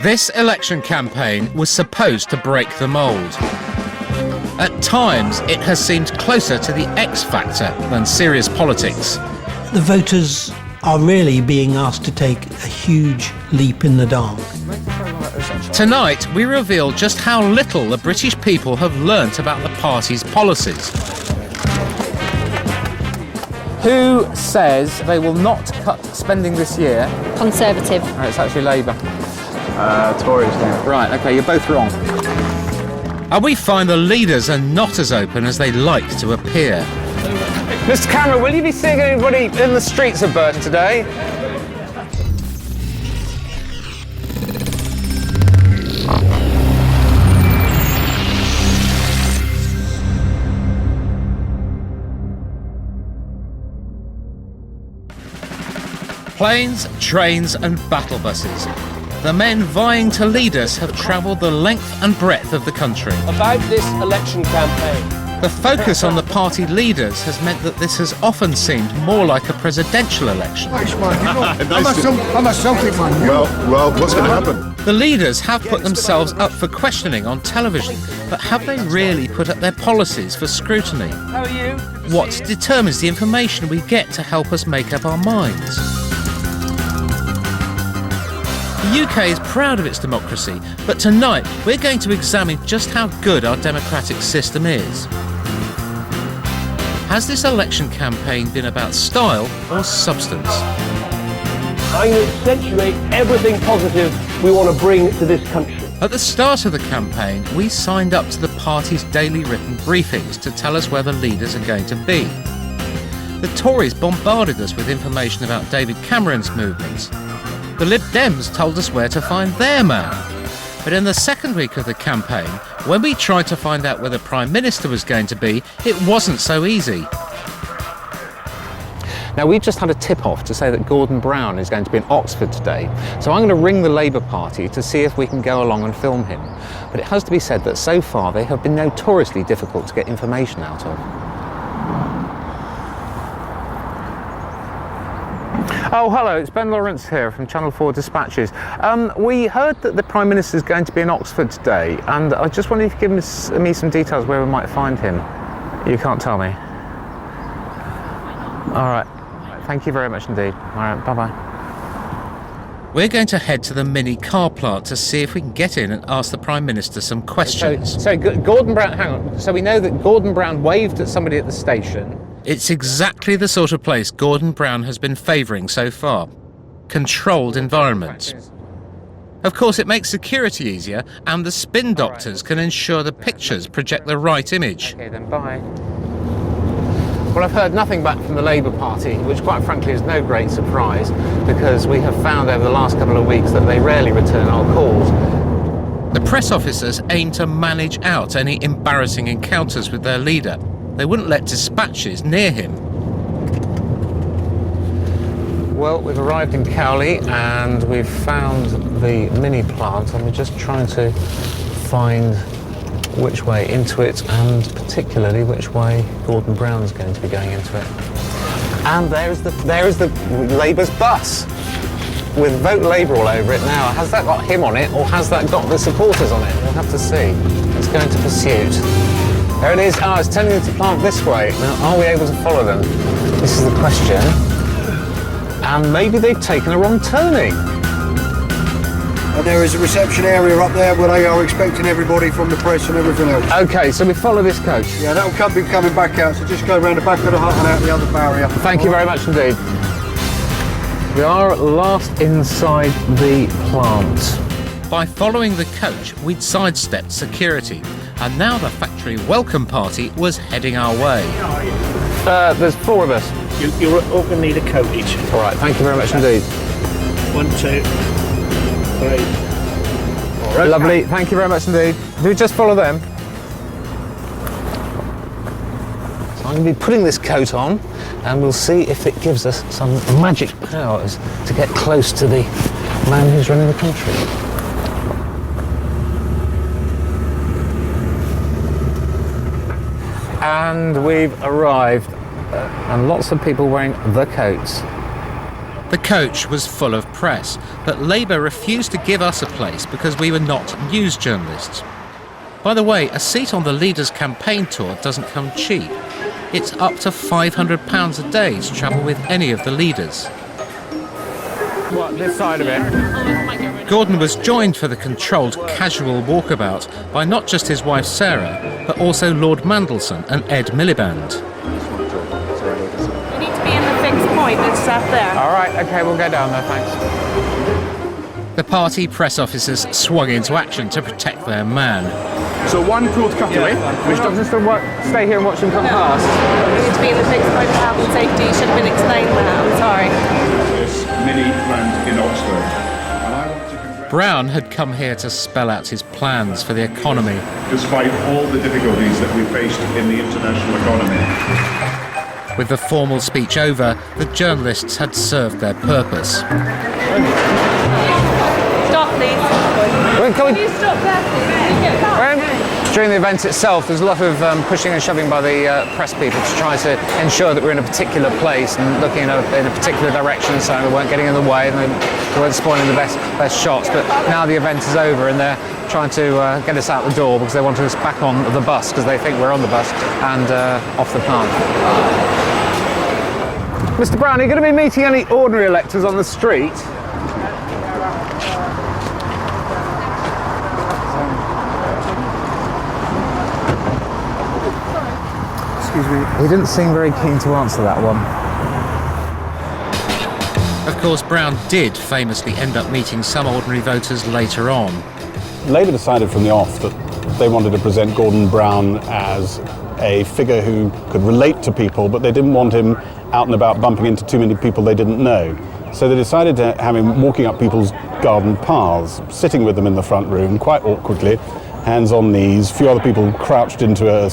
This election campaign was supposed to break the mould. At times, it has seemed closer to the X factor than serious politics. The voters are really being asked to take a huge leap in the dark. Tonight, we reveal just how little the British people have learnt about the party's policies. Who says they will not cut spending this year? Conservative. Oh, it's actually Labour. Tories, yeah. Right, OK, you're both wrong. And we find the leaders are not as open as they like to appear. Mr. Cameron, will you be seeing anybody in the streets of Burton today? Planes, trains and battle buses. The men vying to lead us have travelled the length and breadth of the country. About this election campaign. The focus on the party leaders has meant that this has often seemed more like a presidential election. I'm a Celtic man. Well, what's going to happen? The leaders have put themselves up for questioning on television, but have they really put up their policies for scrutiny? How are you? What determines the information we get to help us make up our minds? The UK is proud of its democracy, but tonight we're going to examine just how good our democratic system is. Has this election campaign been about style or substance? I'm going to accentuate everything positive we want to bring to this country. At the start of the campaign, we signed up to the party's daily written briefings to tell us where the leaders are going to be. The Tories bombarded us with information about David Cameron's movements. The Lib Dems told us where to find their man. But in the second week of the campaign, when we tried to find out where the Prime Minister was going to be, it wasn't so easy. Now, we've just had a tip-off to say that Gordon Brown is going to be in Oxford today, so I'm going to ring the Labour Party to see if we can go along and film him. But it has to be said that so far they have been notoriously difficult to get information out of. Oh, hello, it's Ben Lawrence here from Channel 4 Dispatches. We heard that the Prime Minister is going to be in Oxford today, and I just wondered if you could give me some details where we might find him. You can't tell me? All right. Thank you very much indeed. All right, bye-bye. We're going to head to the mini car plant to see if we can get in and ask the Prime Minister some questions. So Gordon Brown, hang on. So we know that Gordon Brown waved at somebody at the station. It's exactly the sort of place Gordon Brown has been favouring so far. Controlled environments. Of course, it makes security easier, and the spin doctors can ensure the pictures project the right image. Okay, then bye. Well, I've heard nothing back from the Labour Party, which quite frankly is no great surprise, because we have found over the last couple of weeks that they rarely return our calls. The press officers aim to manage out any embarrassing encounters with their leader. They wouldn't let dispatches near him. Well, we've arrived in Cowley and we've found the mini plant, and we're just trying to find which way into it, and particularly which way Gordon Brown's going to be going into it. And there is the Labour's bus with Vote Labour all over it now. Has that got him on it, or has that got the supporters on it? We'll have to see. It's going to Pursuit. There it is. Oh, it's turning into plant this way. Now, are we able to follow them? This is the question. And maybe they've taken a wrong turning. And there is a reception area up there where they are expecting everybody from the press and everything else. OK, so we follow this coach. Yeah, that'll be coming back out, so just go around the back of the hut and out the other barrier. Thank you very much indeed. We are at last inside the plant. By following the coach, we'd sidestepped security, and now the factory welcome party was heading our way. There's four of us. You're all going to need a coat each. All right, thank you very much indeed. 1, 2, 3. All right. Lovely, thank you very much indeed. Do we just follow them? So I'm going to be putting this coat on, and we'll see if it gives us some magic powers to get close to the man who's running the country. And we've arrived, and lots of people wearing the coats. The coach was full of press, but Labour refused to give us a place because we were not news journalists. By the way, a seat on the Leaders' campaign tour doesn't come cheap. It's up to £500 a day to travel with any of the leaders. What, this side of it? Gordon was joined for the controlled, casual walkabout by not just his wife Sarah, but also Lord Mandelson and Ed Miliband. You need to be in the fixed point that's up there. All right, OK, we'll go down there, thanks. The party press officers swung into action to protect their man. So one pulled cutaway, which Not just to stay here and watch them come past. You need to be in the fixed point for health and safety. You should have been explained that. I'm sorry. this mini plant in Oxford. And I want to congratulate, Brown had come here to spell out his plans for the economy. despite all the difficulties that we faced in the international economy. With the formal speech over, the journalists had served their purpose. Stop, please. Can you stop there, please? During the event itself, there's a lot of pushing and shoving by the press people to try to ensure that we're in a particular place and looking in a particular direction, so we weren't getting in the way and we weren't spoiling the best shots. But now the event is over and they're trying to get us out the door because they want us back on the bus because they think we're on the bus and off the plant. Mr. Brown, are you going to be meeting any ordinary electors on the street? He didn't seem very keen to answer that one. Of course, Brown did famously end up meeting some ordinary voters later on. Labour decided from the off that they wanted to present Gordon Brown as a figure who could relate to people, but they didn't want him out and about bumping into too many people they didn't know. So they decided to have him walking up people's garden paths, sitting with them in the front room, quite awkwardly, hands on knees, a few other people stuffed into a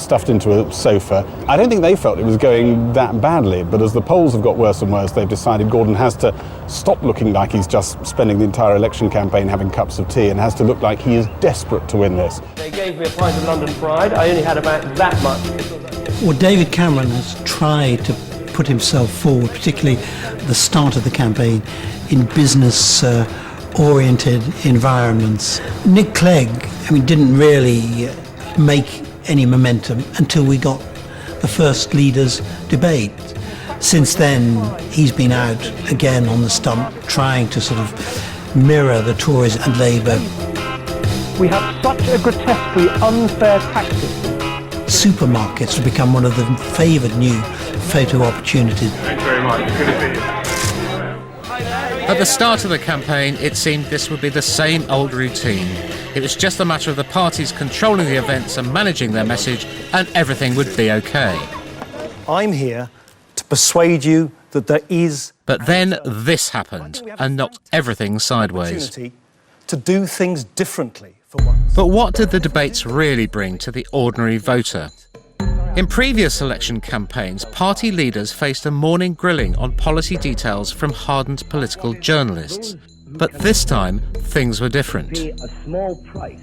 sofa. I don't think they felt it was going that badly, but as the polls have got worse and worse, they've decided Gordon has to stop looking like he's just spending the entire election campaign having cups of tea and has to look like he is desperate to win this. They gave me a pint of London Pride. I only had about that much. Well, David Cameron has tried to put himself forward, particularly at the start of the campaign, in business-oriented environments. Nick Clegg, didn't really make any momentum until we got the first leaders' debate. Since then, he's been out again on the stump, trying to sort of mirror the Tories and Labour. We have such a grotesquely unfair tax system. Supermarkets have become one of the favoured new photo opportunities. Thanks very much. Good to see you. At the start of the campaign, it seemed this would be the same old routine. It was just a matter of the parties controlling the events and managing their message, and everything would be okay. I'm here to persuade you that there is... But then this happened, and knocked everything sideways. ...opportunity to do things differently for once. But what did the debates really bring to the ordinary voter? In previous election campaigns, party leaders faced a morning grilling on policy details from hardened political journalists. But this time, things were different.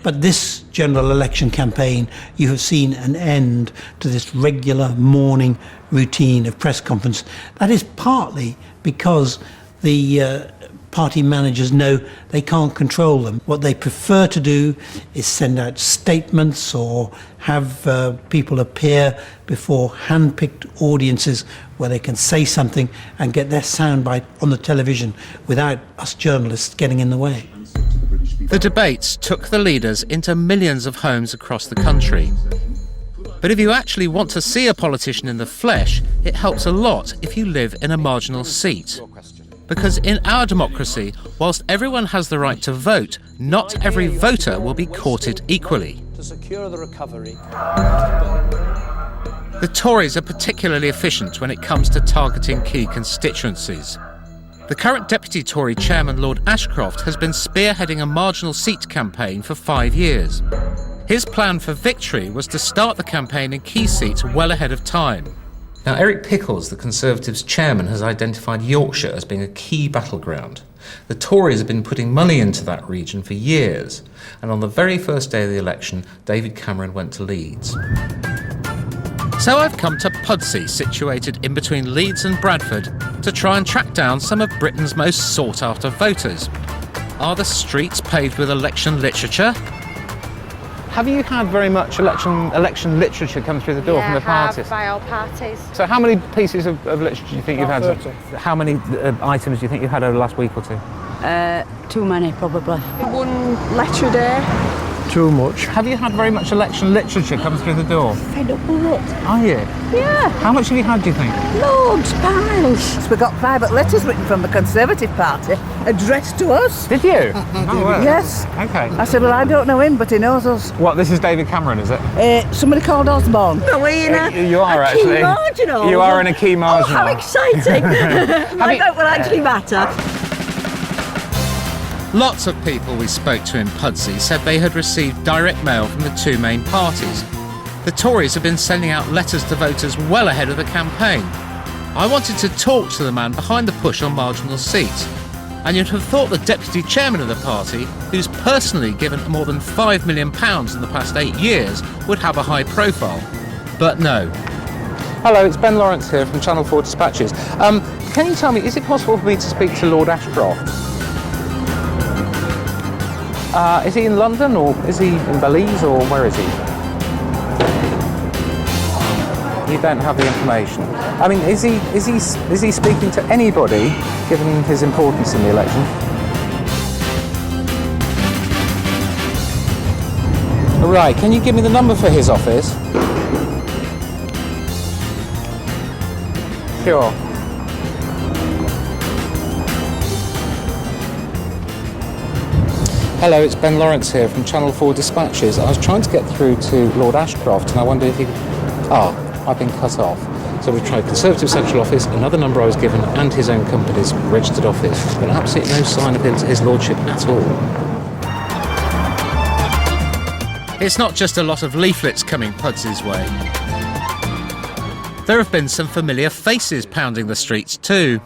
But this general election campaign, you have seen an end to this regular morning routine of press conference. That is partly because the party managers know they can't control them. What they prefer to do is send out statements or have people appear before hand-picked audiences where they can say something and get their soundbite on the television without us journalists getting in the way. The debates took the leaders into millions of homes across the country. But if you actually want to see a politician in the flesh, it helps a lot if you live in a marginal seat. Because in our democracy, whilst everyone has the right to vote, not every voter will be courted equally. To secure the recovery. The Tories are particularly efficient when it comes to targeting key constituencies. The current Deputy Tory Chairman, Lord Ashcroft, has been spearheading a marginal seat campaign for 5 years. His plan for victory was to start the campaign in key seats well ahead of time. Now, Eric Pickles, the Conservatives' chairman, has identified Yorkshire as being a key battleground. The Tories have been putting money into that region for years, and on the very first day of the election, David Cameron went to Leeds. So I've come to Pudsey, situated in between Leeds and Bradford, to try and track down some of Britain's most sought-after voters. Are the streets paved with election literature? Have you had very much election literature come through the door from the parties? by all parties. So how many pieces of literature do you think you've had? 30. How many items do you think you've had over the last week or two? Too many, probably. One letter a day. Too much. Have you had very much election literature come through the door? Fed up with it. Are you? Yeah, How much have you had, do you think? loads, piles. We got private letters written from the Conservative Party addressed to us. Did you? Oh, well. Yes. Okay. I said, well, I don't know him, but he knows us. What, this is David Cameron, is it? Somebody called Osborne. Rowena. You are actually. Key marginal. You are in a key marginal. Oh, how exciting. My vote will actually matter. Lots of people we spoke to in Pudsey said they had received direct mail from the two main parties. The Tories have been sending out letters to voters well ahead of the campaign. I wanted to talk to the man behind the push on marginal seats. And you'd have thought the deputy chairman of the party, who's personally given more than £5 million in the past 8 years, would have a high profile. But no. Hello, it's Ben Lawrence here from Channel 4 Dispatches. Can you tell me, is it possible for me to speak to Lord Ashcroft? Is he in London, or is he in Belize, or where is he? You don't have the information. I mean, is he speaking to anybody, given his importance in the election? Right, can you give me the number for his office? Sure. Hello, it's Ben Lawrence here from Channel 4 Dispatches. I was trying to get through to Lord Ashcroft, and I wonder if he could... I've been cut off. So we've tried Conservative Central Office, another number I was given, and his own company's registered office. But absolutely no sign of his lordship at all. It's not just a lot of leaflets coming Pudsey's way. There have been some familiar faces pounding the streets too.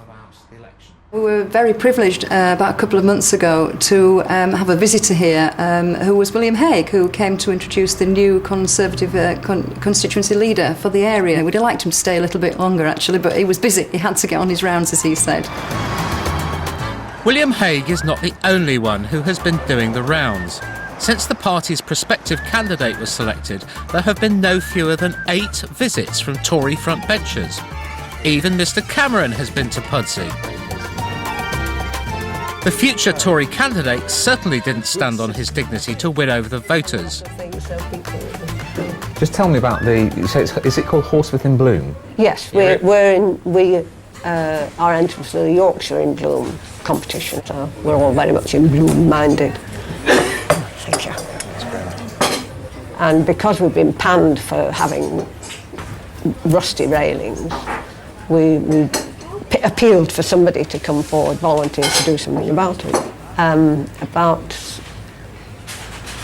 We were very privileged about a couple of months ago to have a visitor here who was William Hague, who came to introduce the new Conservative constituency leader for the area. We'd have liked him to stay a little bit longer actually, but he was busy. He had to get on his rounds, as he said. William Hague is not the only one who has been doing the rounds. Since the party's prospective candidate was selected, there have been no fewer than 8 visits from Tory frontbenchers. Even Mr Cameron has been to Pudsey. The future Tory candidate certainly didn't stand on his dignity to win over the voters. Just tell me about is it called Horsewith in Bloom? Yes, our entrance to the Yorkshire in Bloom competition, so we're all very much in Bloom minded. Thank you. And because we've been panned for having rusty railings, we appealed for somebody to come forward, volunteer to do something about it. About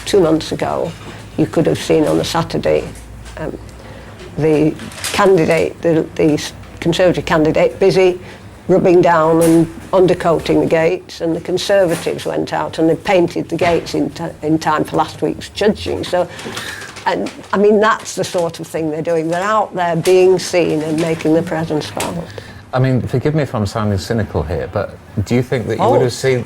2 months ago, you could have seen on a Saturday the candidate, the Conservative candidate, busy rubbing down and undercoating the gates, and the Conservatives went out and they painted the gates in time for last week's judging. So, and I mean, that's the sort of thing they're doing. They're out there being seen and making their presence felt. I mean, forgive me if I'm sounding cynical here, but do you think that you would have seen?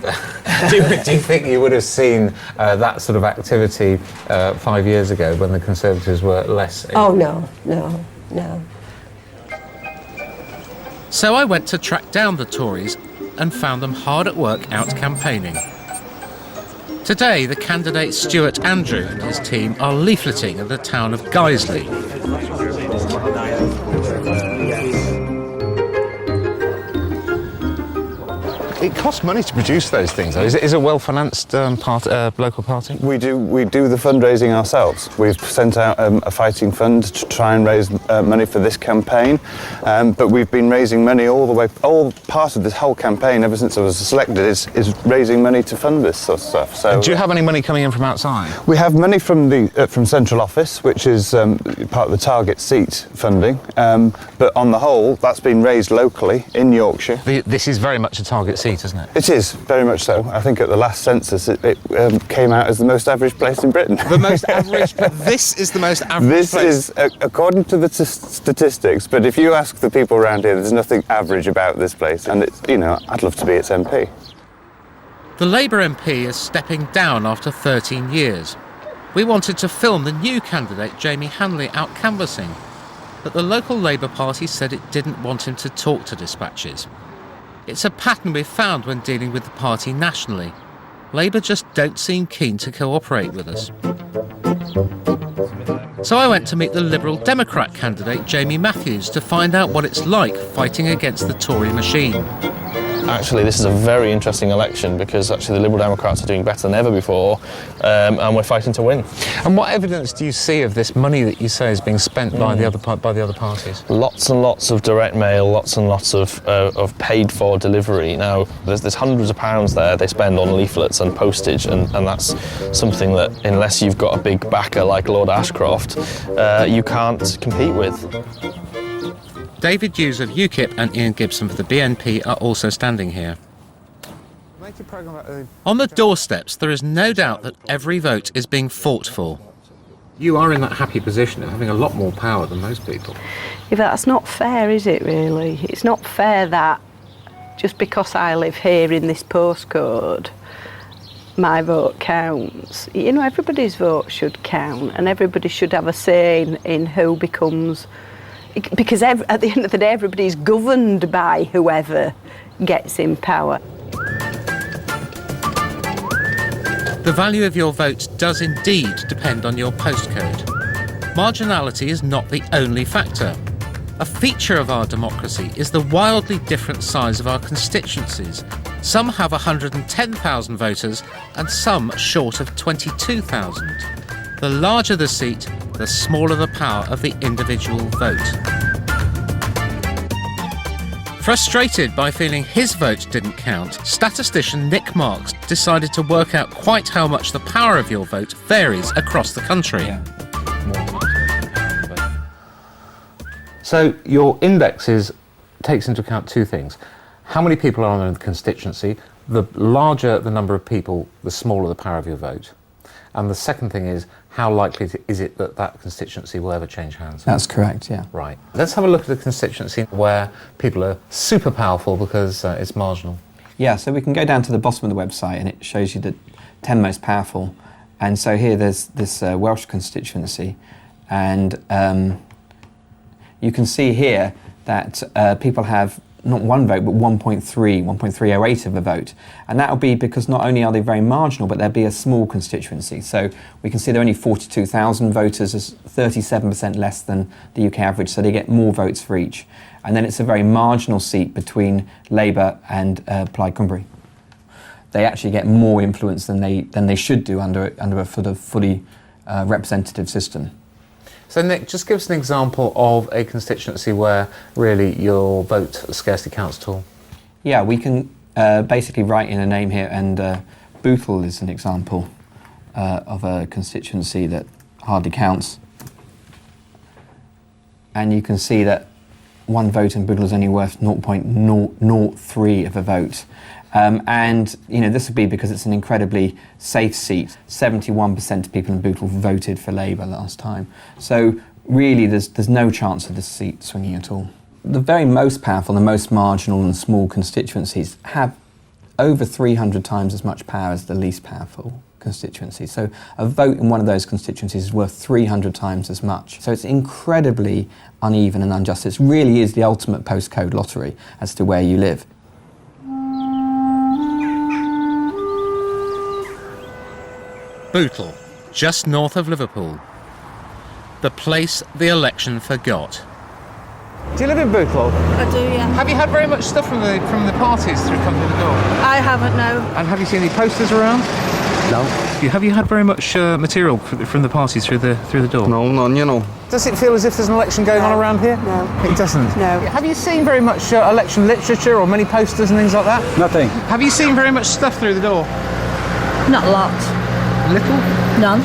do you think you would have seen that sort of activity 5 years ago when the Conservatives were less? Oh no. So I went to track down the Tories and found them hard at work out campaigning. Today, the candidate Stuart Andrew and his team are leafleting in the town of Guiseley. It costs money to produce those things, though. Is it a well-financed local party? We do the fundraising ourselves. We've sent out a fighting fund to try and raise money for this campaign, but we've been raising money all part of this whole campaign ever since I was selected is raising money to fund this sort of stuff. So, do you have any money coming in from outside? We have money from the from Central Office, which is part of the target seat funding, but on the whole, that's been raised locally in Yorkshire. This is very much a target seat seat, isn't it? It is, very much so. I think at the last census it came out as the most average place in Britain. The most average, but this is the most average place? This is, according to the statistics, but if you ask the people around here, there's nothing average about this place, and it's, you know, I'd love to be its MP. The Labour MP is stepping down after 13 years. We wanted to film the new candidate, Jamie Hanley, out canvassing, but the local Labour Party said it didn't want him to talk to dispatches. It's a pattern we've found when dealing with the party nationally. Labour just don't seem keen to cooperate with us. So I went to meet the Liberal Democrat candidate, Jamie Matthews, to find out what it's like fighting against the Tory machine. Actually, this is a very interesting election because actually the Liberal Democrats are doing better than ever before, and we're fighting to win. And what evidence do you see of this money that you say is being spent by the other parties? Lots and lots of direct mail, lots and lots of paid-for delivery. Now, there's hundreds of pounds there they spend on leaflets and postage, and that's something that, unless you've got a big backer like Lord Ashcroft, you can't compete with. David Hughes of UKIP and Ian Gibson for the BNP are also standing here. On the doorsteps, there is no doubt that every vote is being fought for. You are in that happy position of having a lot more power than most people. Yeah, that's not fair, is it, really? It's not fair that just because I live here in this postcode, my vote counts. You know, everybody's vote should count, and everybody should have a say in who becomes... Because at the end of the day, everybody's governed by whoever gets in power. The value of your vote does indeed depend on your postcode. Marginality is not the only factor. A feature of our democracy is the wildly different size of our constituencies. Some have 110,000 voters and some short of 22,000. The larger the seat, the smaller the power of the individual vote. Frustrated by feeling his vote didn't count, statistician Nick Marks decided to work out quite how much the power of your vote varies across the country. So your index takes into account two things. How many people are in the constituency? The larger the number of people, the smaller the power of your vote. And the second thing is, how likely is it that that constituency will ever change hands? That's correct, yeah. Right. Let's have a look at the constituency where people are super powerful because it's marginal. Yeah, so we can go down to the bottom of the website and it shows you the 10 most powerful. And so here there's this Welsh constituency, and you can see here that people have not one vote, but 1.308 of a vote. And that will be because not only are they very marginal, but they'll be a small constituency. So we can see there are only 42,000 voters, is 37% less than the UK average, so they get more votes for each. And then it's a very marginal seat between Labour and Plaid Cymru. They actually get more influence than they should do under a sort of fully representative system. So Nick, just give us an example of a constituency where really your vote scarcely counts at all. Yeah, we can basically write in a name here, and Bootle is an example of a constituency that hardly counts. And you can see that one vote in Bootle is only worth 0.003 of a vote. And you know, this would be because it's an incredibly safe seat. 71% of people in Bootle voted for Labour last time. So really there's no chance of this seat swinging at all. The very most powerful, the most marginal and small constituencies have over 300 times as much power as the least powerful constituency. So a vote in one of those constituencies is worth 300 times as much. So it's incredibly uneven and unjust. It really is the ultimate postcode lottery as to where you live. Bootle, just north of Liverpool. The place the election forgot. Do you live in Bootle? I do, yeah. Have you had very much stuff from the parties through coming to the door? I haven't, no. And have you seen any posters around? No. Have you had very much material from the parties through the door? No, none, you know. Does it feel as if there's an election going on around here? No. It doesn't? No. Have you seen very much election literature or many posters and things like that? Nothing. Have you seen very much stuff through the door? Not a lot. Little? None.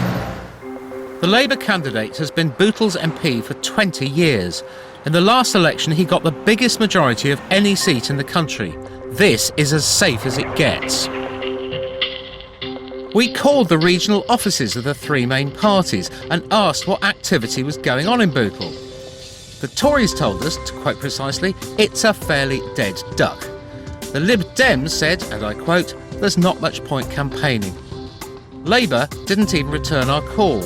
The Labour candidate has been Bootle's MP for 20 years. In the last election, he got the biggest majority of any seat in the country, This is as safe as it gets. We called the regional offices of the three main parties and asked what activity was going on in Bootle. The Tories told us, to quote precisely, it's a fairly dead duck. The Lib Dems said, and I quote, there's not much point campaigning. Labour didn't even return our call.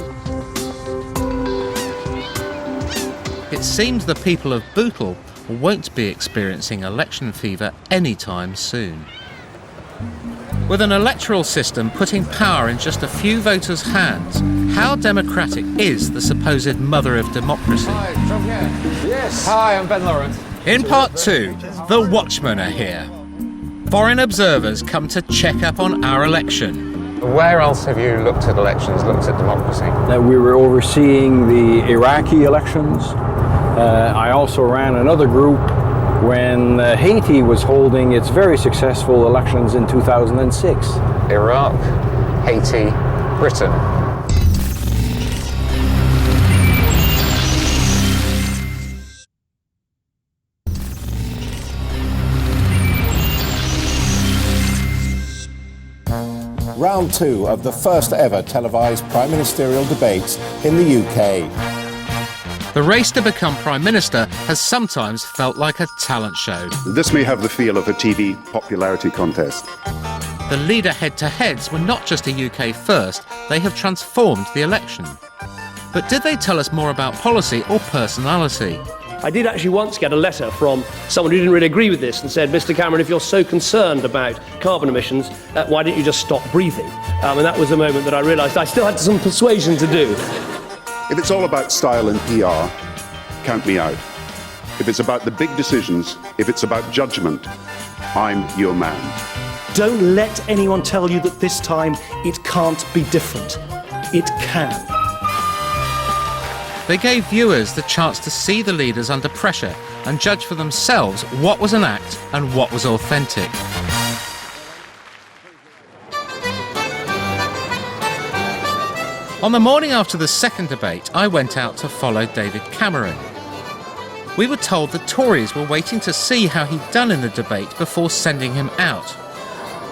It seems the people of Bootle won't be experiencing election fever anytime soon. With an electoral system putting power in just a few voters' hands, how democratic is the supposed mother of democracy? Hi, Tom here. Yes. Hi, I'm Ben Lawrence. In part 2, the Watchmen are here. Foreign observers come to check up on our election. Where else have you looked at elections, looked at democracy? We were overseeing the Iraqi elections. I also ran another group when Haiti was holding its very successful elections in 2006. Iraq, Haiti, Britain. Round 2 of the first ever televised prime ministerial debates in the UK. The race to become Prime Minister has sometimes felt like a talent show. This may have the feel of a TV popularity contest. The leader head-to-heads were not just a UK first, they have transformed the election. But did they tell us more about policy or personality? I did actually once get a letter from someone who didn't really agree with this and said, Mr. Cameron, if you're so concerned about carbon emissions, why don't you just stop breathing? And that was the moment that I realised I still had some persuasion to do. If it's all about style and PR, count me out. If it's about the big decisions, if it's about judgment, I'm your man. Don't let anyone tell you that this time it can't be different. It can. They gave viewers the chance to see the leaders under pressure and judge for themselves what was an act and what was authentic. On the morning after the second debate, I went out to follow David Cameron. We were told the Tories were waiting to see how he'd done in the debate before sending him out.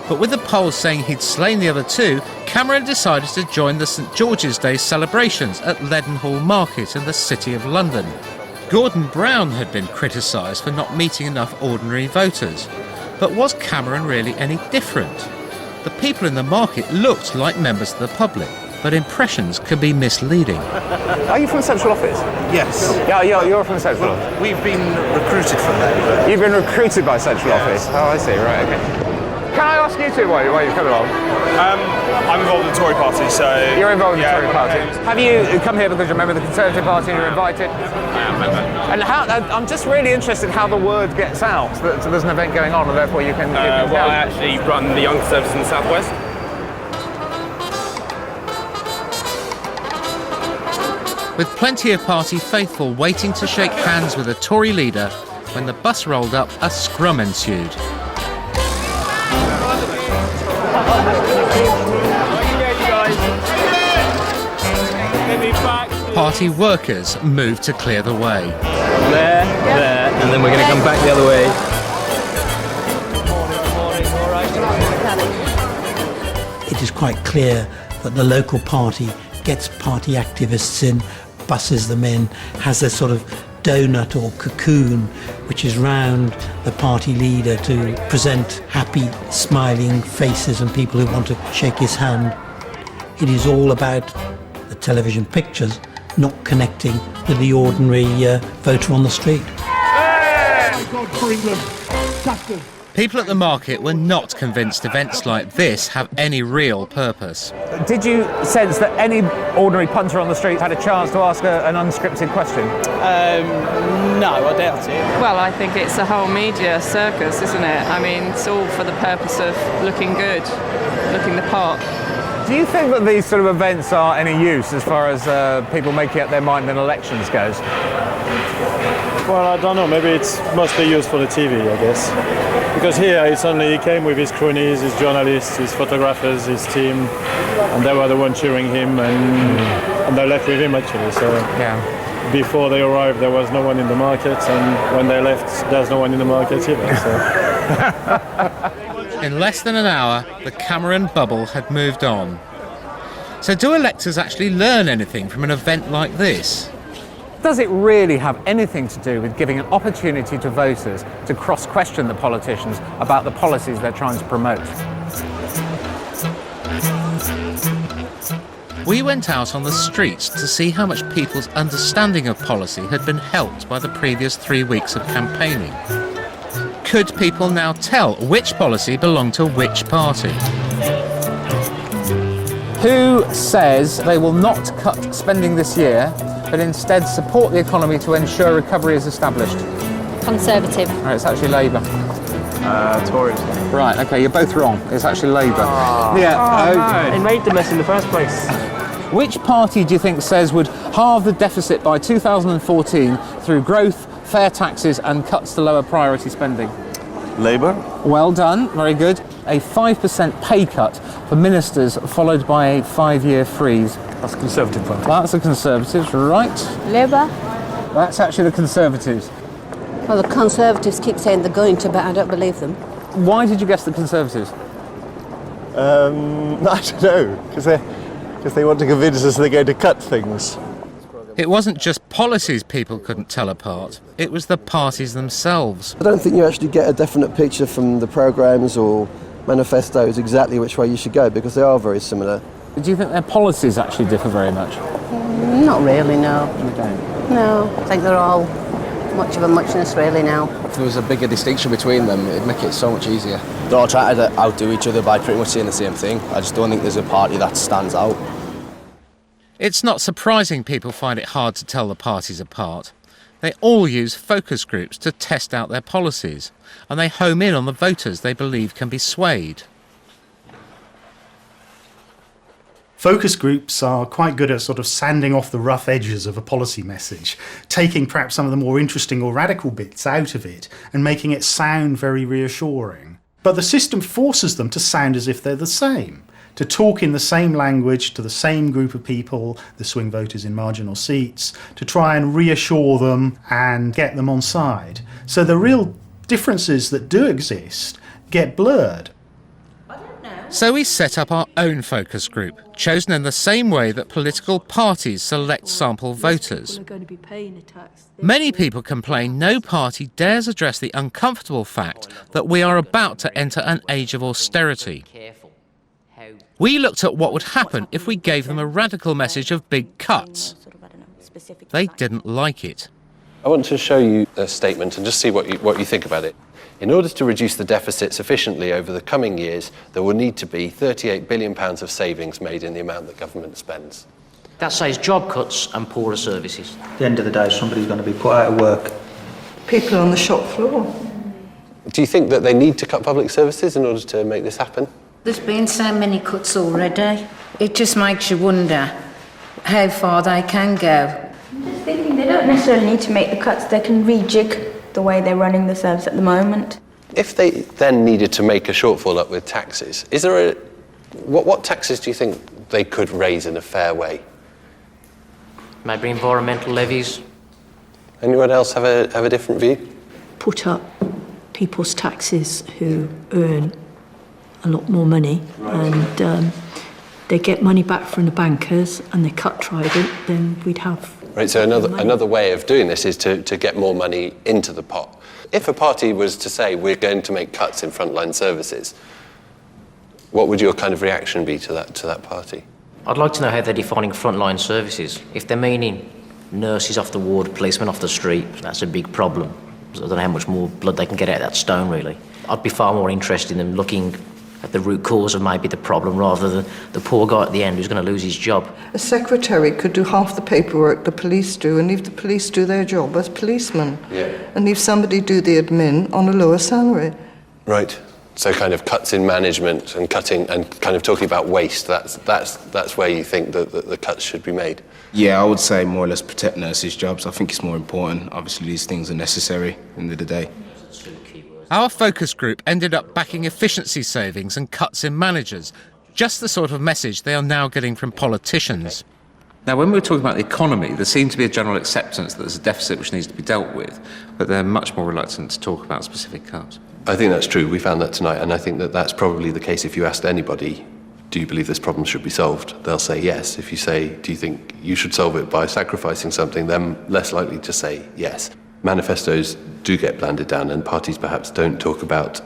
But with the polls saying he'd slain the other two, Cameron decided to join the St George's Day celebrations at Leadenhall Market in the City of London. Gordon Brown had been criticised for not meeting enough ordinary voters. But was Cameron really any different? The people in the market looked like members of the public, but impressions can be misleading. Are you from Central Office? Yes. Yeah, you're from Central Office. We've been recruited from there. You've been recruited by Central Office? Oh, I see, right, okay. Can I ask you two why you've come along? I'm involved in the Tory party, so... You're involved in the Tory party. Have you come here because you're a member of the Conservative Party and you're invited? I am a member. And I'm just really interested how the word gets out that there's an event going on and therefore you can... Well, I actually run the Young Service in the South West. With plenty of party faithful waiting to shake hands with a Tory leader, when the bus rolled up, a scrum ensued. Party workers moved to clear the way. There, and then we're going to come back the other way. It is quite clear that the local party gets party activists in, busses them in, has a sort of donut or cocoon which is round the party leader to present happy, smiling faces and people who want to shake his hand. It is all about the television pictures not connecting with the ordinary voter on the street. People at the market were not convinced events like this have any real purpose. Did you sense that any ordinary punter on the street had a chance to ask an unscripted question? No, I doubt it. Well, I think it's a whole media circus, isn't it? I mean, it's all for the purpose of looking good, looking the part. Do you think that these sort of events are any use as far as people making up their mind in elections goes? Well, I don't know. Maybe it's mostly used for the TV, I guess. Because here it's only he came with his cronies, his journalists, his photographers, his team, and they were the ones cheering him, and they left with him actually. So yeah. Before they arrived, there was no one in the market, and when they left, there's no one in the market either. So. In less than an hour, the Cameron bubble had moved on. So do electors actually learn anything from an event like this? Does it really have anything to do with giving an opportunity to voters to cross-question the politicians about the policies they're trying to promote? We went out on the streets to see how much people's understanding of policy had been helped by the previous 3 weeks of campaigning. Could people now tell which policy belonged to which party? Who says they will not cut spending this year, but instead support the economy to ensure recovery is established? Conservative. Right, it's actually Labour. Tories. Right, okay, you're both wrong. It's actually Labour. They made the mess in the first place. Which party do you think says would halve the deficit by 2014 through growth, fair taxes and cuts to lower priority spending? Labour. Well done, very good. A 5% pay cut for ministers followed by a 5-year freeze. That's a Conservative party. That's the Conservatives, right. Labour. That's actually the Conservatives. Well, the Conservatives keep saying they're going to, but I don't believe them. Why did you guess the Conservatives? I don't know, because they want to convince us they're going to cut things. It wasn't just policies people couldn't tell apart, it was the parties themselves. I don't think you actually get a definite picture from the programmes or manifestos exactly which way you should go, because they are very similar. Do you think their policies actually differ very much? Not really, no. You don't? No, I think they're all much of a muchness really now. If there was a bigger distinction between them, it'd make it so much easier. They're all trying to outdo each other by pretty much saying the same thing. I just don't think there's a party that stands out. It's not surprising people find it hard to tell the parties apart. They all use focus groups to test out their policies, and they home in on the voters they believe can be swayed. Focus groups are quite good at sort of sanding off the rough edges of a policy message, taking perhaps some of the more interesting or radical bits out of it and making it sound very reassuring. But the system forces them to sound as if they're the same, to talk in the same language to the same group of people, the swing voters in marginal seats, to try and reassure them and get them on side. So the real differences that do exist get blurred. So we set up our own focus group, chosen in the same way that political parties select sample voters. Many people complain no party dares address the uncomfortable fact that we are about to enter an age of austerity. We looked at what would happen if we gave them a radical message of big cuts. They didn't like it. I want to show you a statement and just see what you think about it. In order to reduce the deficit sufficiently over the coming years, there will need to be £38 billion of savings made in the amount that government spends. That says job cuts and poorer services. At the end of the day, somebody's going to be put out of work. People on the shop floor. Do you think that they need to cut public services in order to make this happen? There's been so many cuts already. It just makes you wonder how far they can go. I'm just thinking they don't necessarily need to make the cuts, they can rejig the way they're running the service at the moment. If they then needed to make a shortfall up with taxes, is there what taxes do you think they could raise in a fair way? Maybe environmental levies. Anyone else have a different view? Put up people's taxes who earn a lot more money, and they get money back from the bankers and they cut Trident, then we'd have... Right, so another way of doing this is to get more money into the pot. If a party was to say, we're going to make cuts in frontline services, what would your kind of reaction be to that party? I'd like to know how they're defining frontline services. If they're meaning nurses off the ward, policemen off the street, that's a big problem. I don't know how much more blood they can get out of that stone, really. I'd be far more interested in them looking at the root cause of maybe the problem rather than the poor guy at the end who's going to lose his job. A secretary could do half the paperwork the police do and leave the police do their job as policemen. Yeah. And leave somebody do the admin on a lower salary. Right. So kind of cuts in management and cutting and kind of talking about waste, that's where you think that the cuts should be made? Yeah, I would say more or less protect nurses' jobs. I think it's more important. Obviously these things are necessary at the end of the day. Our focus group ended up backing efficiency savings and cuts in managers, just the sort of message they are now getting from politicians. Now, when we were talking about the economy, there seemed to be a general acceptance that there's a deficit which needs to be dealt with, but they're much more reluctant to talk about specific cuts. I think that's true. We found that tonight, and I think that that's probably the case. If you asked anybody, do you believe this problem should be solved? They'll say yes. If you say, do you think you should solve it by sacrificing something, then less likely to say yes. Manifestos do get banded down, and parties perhaps don't talk about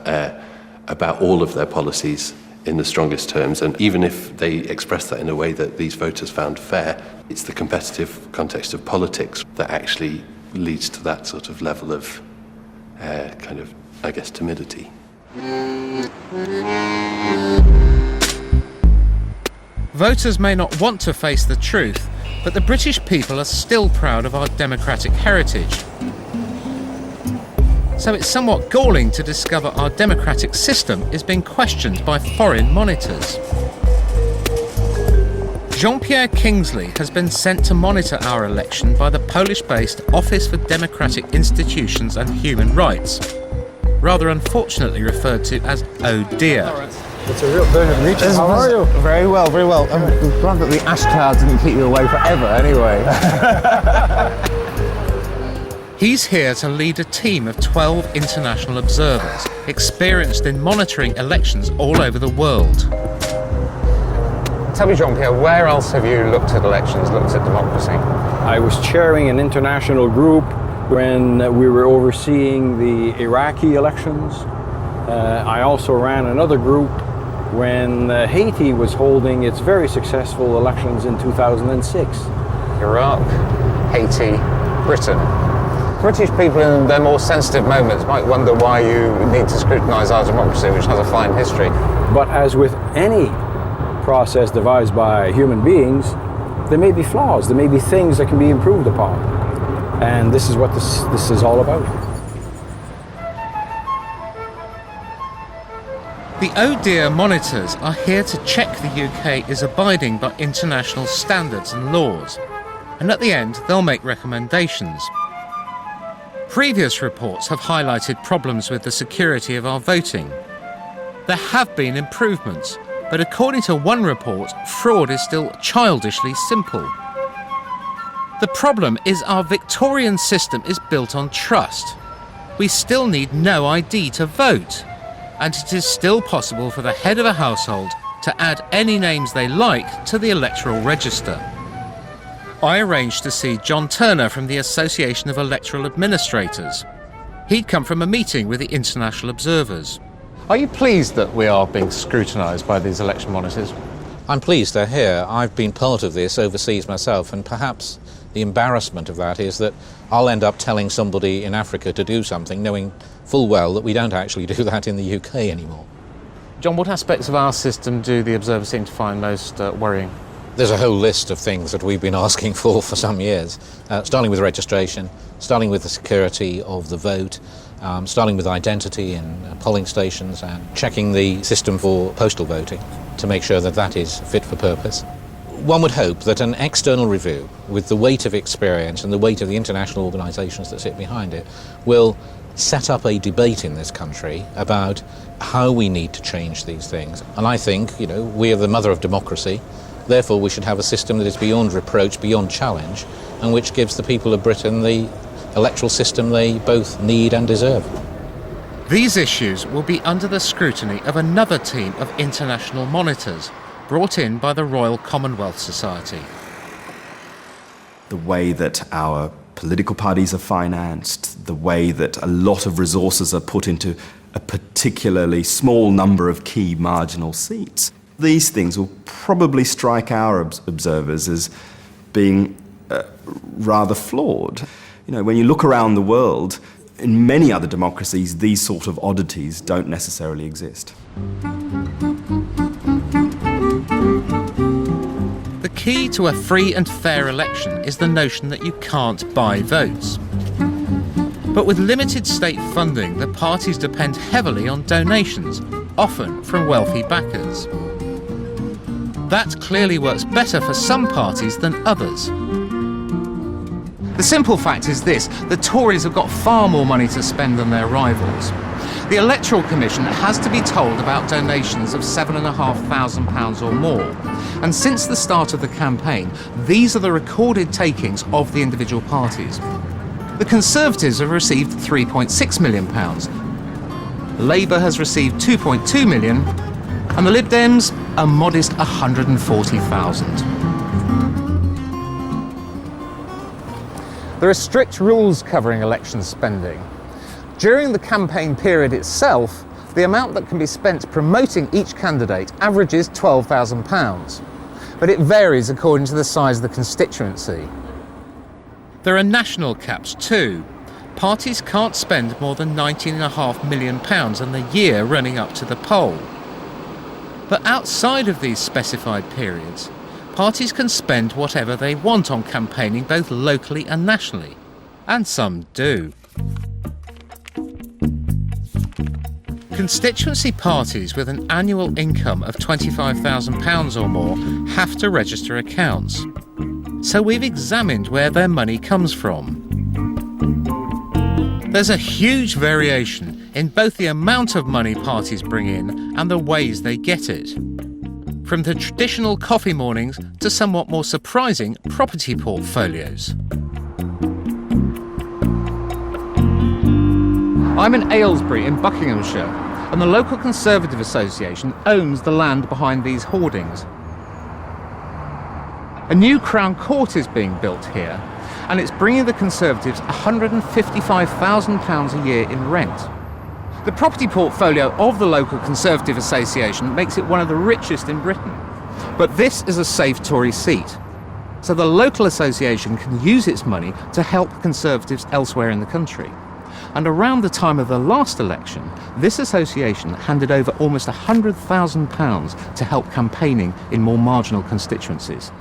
all of their policies in the strongest terms. And even if they express that in a way that these voters found fair, it's the competitive context of politics that actually leads to that sort of level of kind of, I guess, timidity. Voters may not want to face the truth, but the British people are still proud of our democratic heritage. So it's somewhat galling to discover our democratic system is being questioned by foreign monitors. Jean-Pierre Kingsley has been sent to monitor our election by the Polish-based Office for Democratic Institutions and Human Rights, rather unfortunately referred to as Oh Dear. It's a real pleasure to meet you. How are you? Very well, very well. I'm glad that the ash cloud didn't keep you away forever anyway. He's here to lead a team of 12 international observers, experienced in monitoring elections all over the world. Tell me, Jean-Pierre, where else have you looked at elections, looked at democracy? I was chairing an international group when we were overseeing the Iraqi elections. I also ran another group when Haiti was holding its very successful elections in 2006. Iraq, Haiti, Britain. British people in their more sensitive moments might wonder why you need to scrutinise our democracy, which has a fine history. But as with any process devised by human beings, there may be flaws, there may be things that can be improved upon. And this is what this is all about. The Oh Dear monitors are here to check the UK is abiding by international standards and laws, and at the end they'll make recommendations. Previous reports have highlighted problems with the security of our voting. There have been improvements, but according to one report, fraud is still childishly simple. The problem is our Victorian system is built on trust. We still need no ID to vote, and it is still possible for the head of a household to add any names they like to the electoral register. I arranged to see John Turner from the Association of Electoral Administrators. He'd come from a meeting with the international observers. Are you pleased that we are being scrutinised by these election monitors? I'm pleased they're here. I've been part of this overseas myself, and perhaps the embarrassment of that is that I'll end up telling somebody in Africa to do something, knowing full well that we don't actually do that in the UK anymore. John, what aspects of our system do the observers seem to find most worrying? There's a whole list of things that we've been asking for some years, starting with registration, starting with the security of the vote, starting with identity in polling stations, and checking the system for postal voting to make sure that that is fit for purpose. One would hope that an external review, with the weight of experience and the weight of the international organisations that sit behind it, will set up a debate in this country about how we need to change these things. And I think, we are the mother of democracy. Therefore, we should have a system that is beyond reproach, beyond challenge, and which gives the people of Britain the electoral system they both need and deserve. These issues will be under the scrutiny of another team of international monitors brought in by the Royal Commonwealth Society. The way that our political parties are financed, the way that a lot of resources are put into a particularly small number of key marginal seats. These things will probably strike our observers as being rather flawed. When you look around the world, in many other democracies, these sort of oddities don't necessarily exist. The key to a free and fair election is the notion that you can't buy votes. But with limited state funding, the parties depend heavily on donations, often from wealthy backers. That clearly works better for some parties than others. The simple fact is this: the Tories have got far more money to spend than their rivals. The Electoral Commission has to be told about donations of £7,500 or more. And since the start of the campaign, these are the recorded takings of the individual parties. The Conservatives have received £3.6 million. Labour has received 2.2 million, and the Lib Dems a modest 140,000. There are strict rules covering election spending. During the campaign period itself, the amount that can be spent promoting each candidate averages £12,000, but it varies according to the size of the constituency. There are national caps too. Parties can't spend more than £19.5 million in the year running up to the poll. But outside of these specified periods, parties can spend whatever they want on campaigning both locally and nationally, and some do. Constituency parties with an annual income of £25,000 or more have to register accounts. So we've examined where their money comes from. There's a huge variation in both the amount of money parties bring in and the ways they get it. From the traditional coffee mornings to somewhat more surprising property portfolios. I'm in Aylesbury in Buckinghamshire, and the local Conservative Association owns the land behind these hoardings. A new Crown Court is being built here, and it's bringing the Conservatives £155,000 a year in rent. The property portfolio of the local Conservative Association makes it one of the richest in Britain. But this is a safe Tory seat, so the local association can use its money to help Conservatives elsewhere in the country. And around the time of the last election, this association handed over almost £100,000 to help campaigning in more marginal constituencies.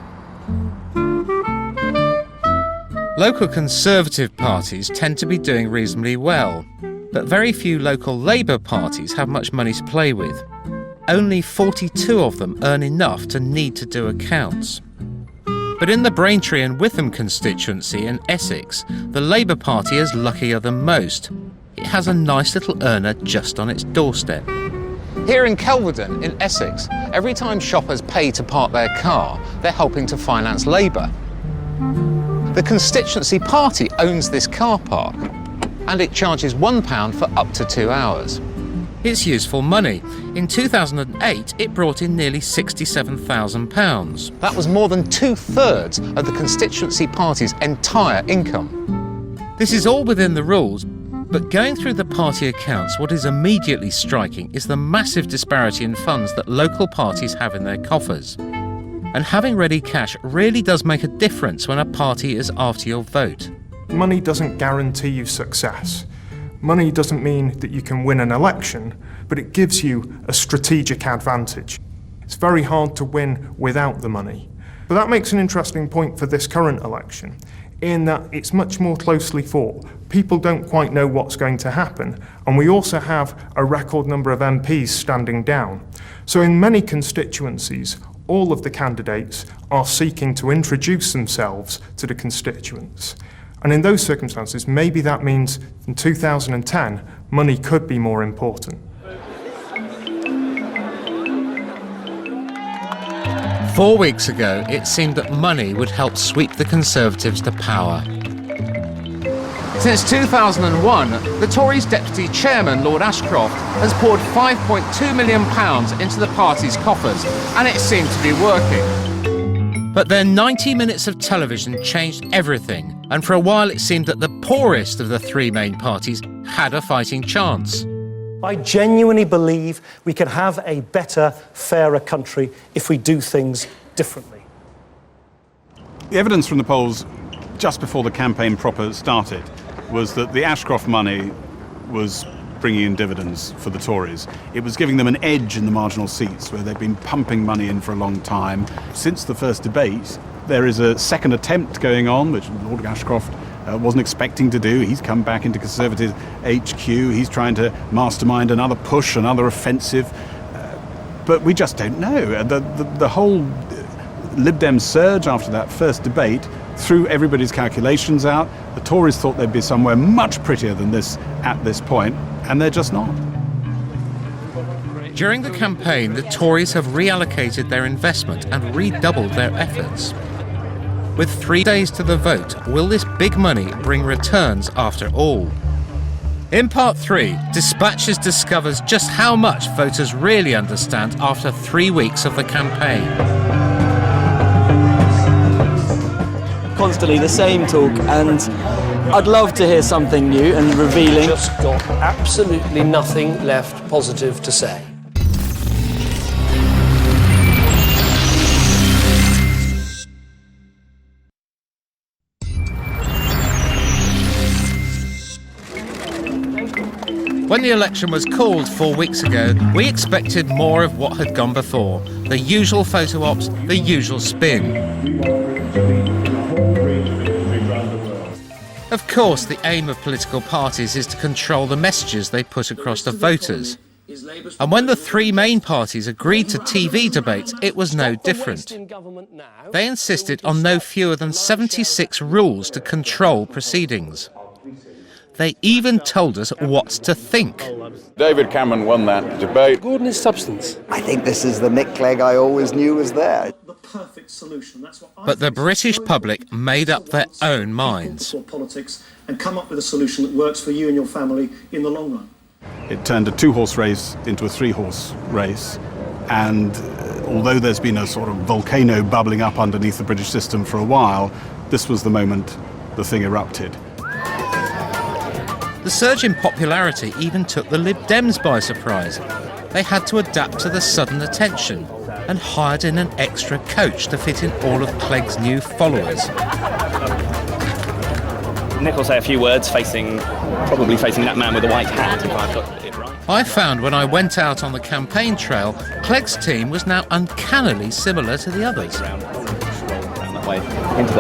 Local Conservative parties tend to be doing reasonably well, but very few local Labour parties have much money to play with. Only 42 of them earn enough to need to do accounts. But in the Braintree and Witham constituency in Essex, the Labour Party is luckier than most. It has a nice little earner just on its doorstep. Here in Kelvedon, in Essex, every time shoppers pay to park their car, they're helping to finance Labour. The constituency party owns this car park, and it charges £1 for up to 2 hours. It's useful money. In 2008, it brought in nearly £67,000. That was more than 2/3 of the constituency party's entire income. This is all within the rules, but going through the party accounts, what is immediately striking is the massive disparity in funds that local parties have in their coffers. And having ready cash really does make a difference when a party is after your vote. Money doesn't guarantee you success. Money doesn't mean that you can win an election, but it gives you a strategic advantage. It's very hard to win without the money. But that makes an interesting point for this current election, in that it's much more closely fought. People don't quite know what's going to happen, and we also have a record number of MPs standing down. So in many constituencies, all of the candidates are seeking to introduce themselves to the constituents. And in those circumstances, maybe that means in 2010, money could be more important. 4 weeks ago, it seemed that money would help sweep the Conservatives to power. Since 2001, the Tories' deputy chairman, Lord Ashcroft, has poured £5.2 million into the party's coffers, and it seemed to be working. But their 90 minutes of television changed everything, and for a while it seemed that the poorest of the three main parties had a fighting chance. I genuinely believe we can have a better, fairer country if we do things differently. The evidence from the polls just before the campaign proper started was that the Ashcroft money was bringing in dividends for the Tories. It was giving them an edge in the marginal seats where they've been pumping money in for a long time. Since the first debate, there is a second attempt going on, which Lord Ashcroft wasn't expecting to do. He's come back into Conservative HQ. He's trying to mastermind another push, another offensive. But we just don't know. The whole Lib Dem surge after that first debate threw everybody's calculations out. The Tories thought they'd be somewhere much prettier than this at this point, and they're just not. During the campaign, the Tories have reallocated their investment and redoubled their efforts. With 3 days to the vote, will this big money bring returns after all? In part 3, Dispatches discovers just how much voters really understand after 3 weeks of the campaign. Constantly the same talk, and I'd love to hear something new and revealing. Just got absolutely nothing left positive to say. When the election was called 4 weeks ago, we expected more of what had gone before. The usual photo ops, the usual spin. Of course, the aim of political parties is to control the messages they put across to voters. And when the three main parties agreed to TV debates, it was no different. They insisted on no fewer than 76 rules to control proceedings. They even told us what to think. David Cameron won that debate. Gordon is substance. I think this is the Nick Clegg I always knew was there. The perfect solution. That's what But the British public made up their own minds. Politics and come up with a solution that works for you and your family in the long run. It turned a 2-horse race into a 3-horse race, and although there's been a sort of volcano bubbling up underneath the British system for a while, this was the moment the thing erupted. The surge in popularity even took the Lib Dems by surprise. They had to adapt to the sudden attention and hired in an extra coach to fit in all of Clegg's new followers. Nick will say a few words probably facing that man with the white hat, if I've got it right. I found when I went out on the campaign trail, Clegg's team was now uncannily similar to the others. Round that way, into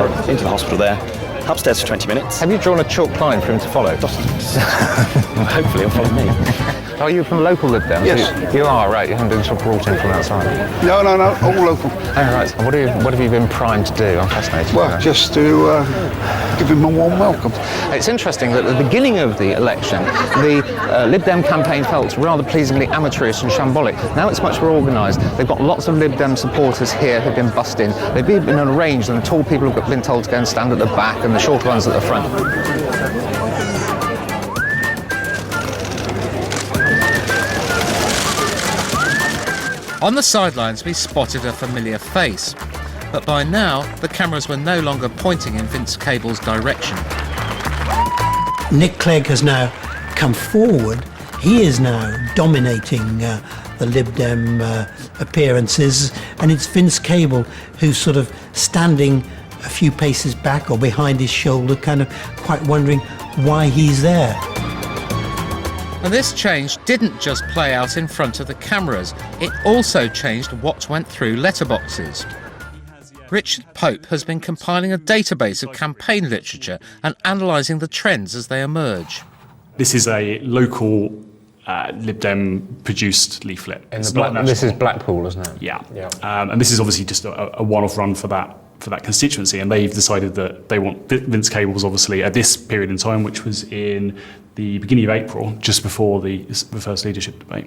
the hospital there. Upstairs for 20 minutes. Have you drawn a chalk line for him to follow? Hopefully he'll follow me. Are you from local Lib Dems? Yes. You are, right. You haven't been sort of brought in from outside. No, all local. Oh, right. What have you been primed to do? I'm fascinated. Well, just to give him a warm welcome. It's interesting that at the beginning of the election, the Lib Dem campaign felt rather pleasingly amateurish and shambolic. Now it's much more organised. They've got lots of Lib Dem supporters here who've been bussed in. They've been arranged, and the tall people have been told to go and stand at the back, and the short ones at the front. On the sidelines, we spotted a familiar face. But by now, the cameras were no longer pointing in Vince Cable's direction. Nick Clegg has now come forward. He is now dominating the Lib Dem appearances, and it's Vince Cable who's sort of standing a few paces back or behind his shoulder, kind of quite wondering why he's there. And this change didn't just play out in front of the cameras, it also changed what went through letterboxes. Richard Pope has been compiling a database of campaign literature and analysing the trends as they emerge. This is a local Lib Dem produced leaflet. This is Blackpool, isn't it? Yeah. And this is obviously just a one-off run for that constituency, and they've decided that they want Vince Cable's obviously at this period in time, which was in the beginning of April, just before the first leadership debate.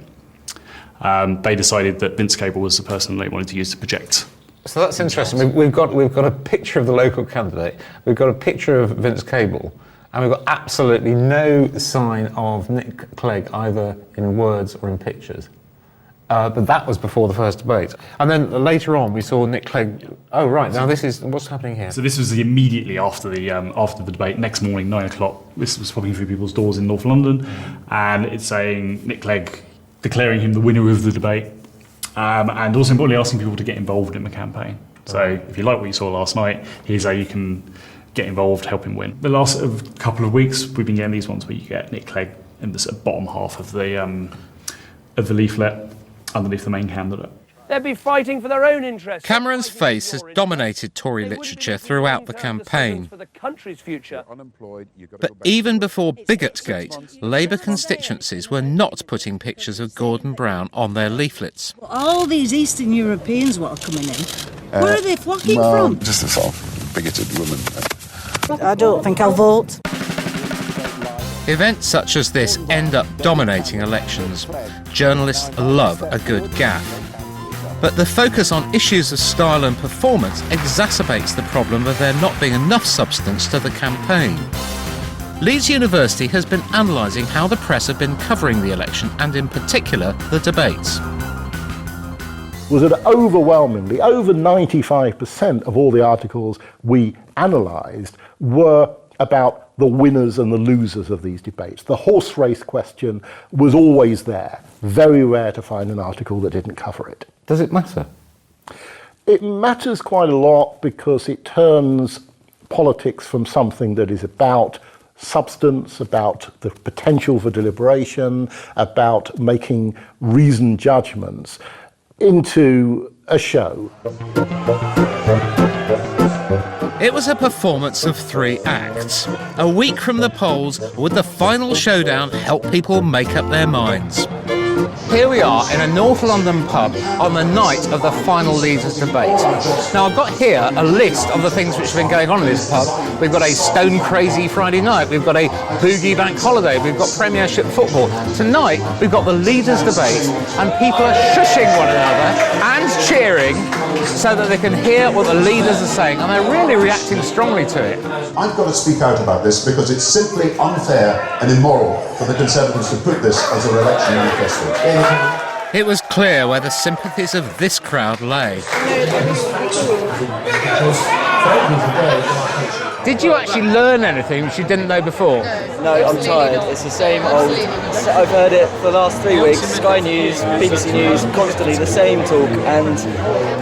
They decided that Vince Cable was the person they wanted to use to project. So that's interesting. We've got a picture of the local candidate, we've got a picture of Vince Cable, and we've got absolutely no sign of Nick Clegg either in words or in pictures. But that was before the first debate. And then later on we saw Nick Clegg. Oh right, now this is what's happening here. So this was immediately after the debate. Next morning, 9 o'clock, this was popping through people's doors in North London, and it's saying Nick Clegg declaring him the winner of the debate, and also importantly asking people to get involved in the campaign. So if you like what you saw last night, here's how you can get involved, help him win. The last couple of weeks, we've been getting these ones where you get Nick Clegg in the sort of bottom half of the leaflet, underneath the main candidate. They'd be fighting for their own interests. Cameron's face has dominated Tory literature throughout the campaign. For the country's future. But even before Bigotgate, Labour constituencies were not putting pictures of Gordon Brown on their leaflets. All these Eastern Europeans what are coming in, where are they flocking from? Just a sort of bigoted woman. I don't think I'll vote. Events such as this end up dominating elections. Journalists love a good gaffe. But the focus on issues of style and performance exacerbates the problem of there not being enough substance to the campaign. Leeds University has been analysing how the press have been covering the election and in particular the debates. Was that overwhelmingly, over 95% of all the articles we analysed were about the winners and the losers of these debates. The horse race question was always there. Very rare to find an article that didn't cover it. Does it matter? It matters quite a lot because it turns politics from something that is about substance, about the potential for deliberation, about making reasoned judgments, into a show. It was a performance of 3 acts. A week from the polls, would the final showdown help people make up their minds? Here we are in a North London pub on the night of the final leaders debate. Now I've got here a list of the things which have been going on in this pub. We've got a stone crazy Friday night, we've got a boogie bank holiday, we've got Premiership football. Tonight we've got the leaders debate and people are shushing one another and cheering so that they can hear what the leaders are saying, and they're really reacting strongly to it. I've got to speak out about this because it's simply unfair and immoral for the Conservatives to put this as a election manifesto. It was clear where the sympathies of this crowd lay. Did you actually learn anything which you didn't know before? No, I'm tired. It's the same old. I've heard it for the last 3 weeks. Sky News, BBC News, constantly the same talk. And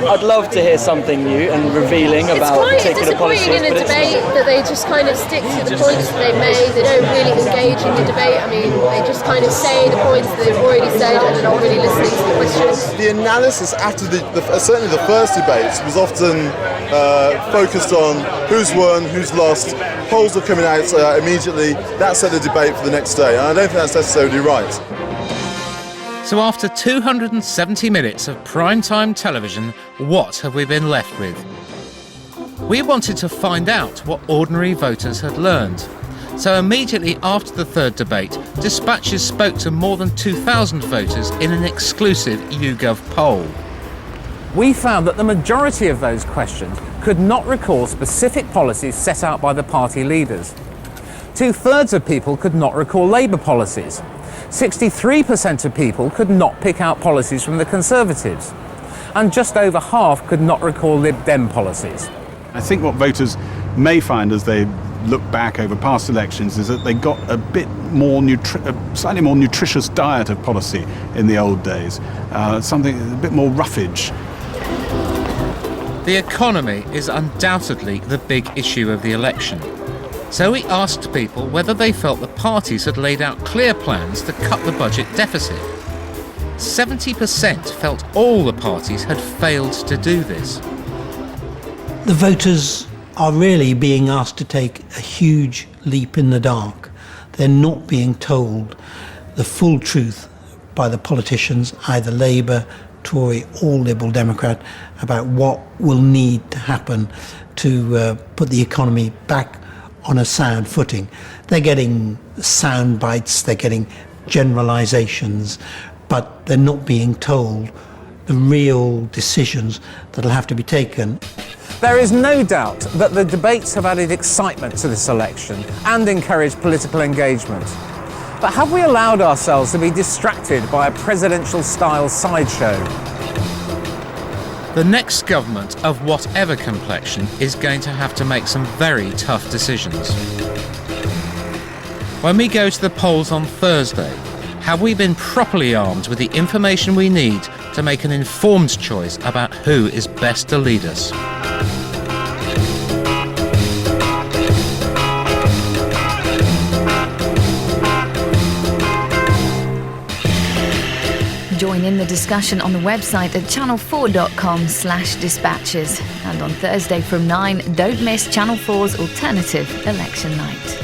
I'd love to hear something new and revealing about particular policies. It's quite disappointing in a debate that they just kind of stick to the points that they've made. They don't really engage in the debate. I mean, they just kind of say the points that they've already said and they're not really listening to the questions. The analysis after certainly the first debates was often focused on who's won, who's lost. Polls are coming out immediately. That set the debate for the next day, and I don't think that's necessarily right. So after 270 minutes of primetime television, what have we been left with? We wanted to find out what ordinary voters had learned. So immediately after the third debate, dispatches spoke to more than 2,000 voters in an exclusive YouGov poll. We found that the majority of those questions could not recall specific policies set out by the party leaders. 2/3 of people could not recall Labour policies. 63% of people could not pick out policies from the Conservatives. And just over half could not recall Lib Dem policies. I think what voters may find as they look back over past elections is that they got a bit more slightly more nutritious diet of policy in the old days, something a bit more roughage. The economy is undoubtedly the big issue of the election. So we asked people whether they felt the parties had laid out clear plans to cut the budget deficit. 70% felt all the parties had failed to do this. The voters are really being asked to take a huge leap in the dark. They're not being told the full truth by the politicians, either Labour, Tory or Liberal Democrat, about what will need to happen to put the economy back on a sound footing. They're getting sound bites, they're getting generalisations, but they're not being told the real decisions that'll have to be taken. There is no doubt that the debates have added excitement to this election and encouraged political engagement. But have we allowed ourselves to be distracted by a presidential-style sideshow? The next government, of whatever complexion, is going to have to make some very tough decisions. When we go to the polls on Thursday, have we been properly armed with the information we need to make an informed choice about who is best to lead us? Join in the discussion on the website at channel4.com/dispatches. And on Thursday from 9, don't miss Channel 4's alternative election night.